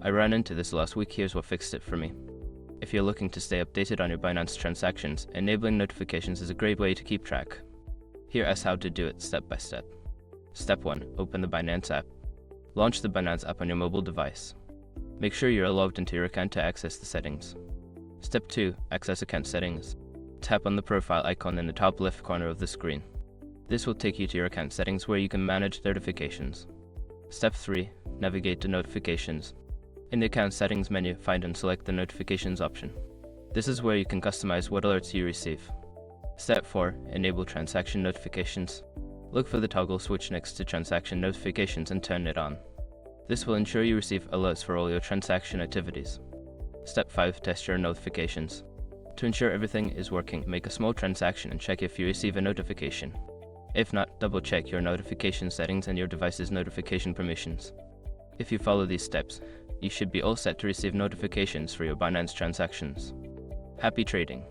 I ran into this last week. Here's what fixed it for me. If you're looking to stay updated on your Binance transactions, enabling notifications is a great way to keep track. Here is how to do it step by step. Step 1. Open the Binance app. Launch the Binance app on your mobile device. Make sure you're logged into your account to access the settings. Step 2. Access account settings. Tap on the profile icon in the top left corner of the screen. This will take you to your account settings where you can manage notifications. Step 3. Navigate to notifications. In the account settings menu, find and select the notifications option. This is where you can customize what alerts you receive. Step 4. Enable transaction notifications. Look for the toggle switch next to transaction notifications and turn it on. This will ensure you receive alerts for all your transaction activities. Step 5. Test your notifications. To ensure everything is working, make a small transaction and check if you receive a notification. If not, double-check your notification settings and your device's notification permissions. If you follow these steps, you should be all set to receive notifications for your Binance transactions. Happy trading!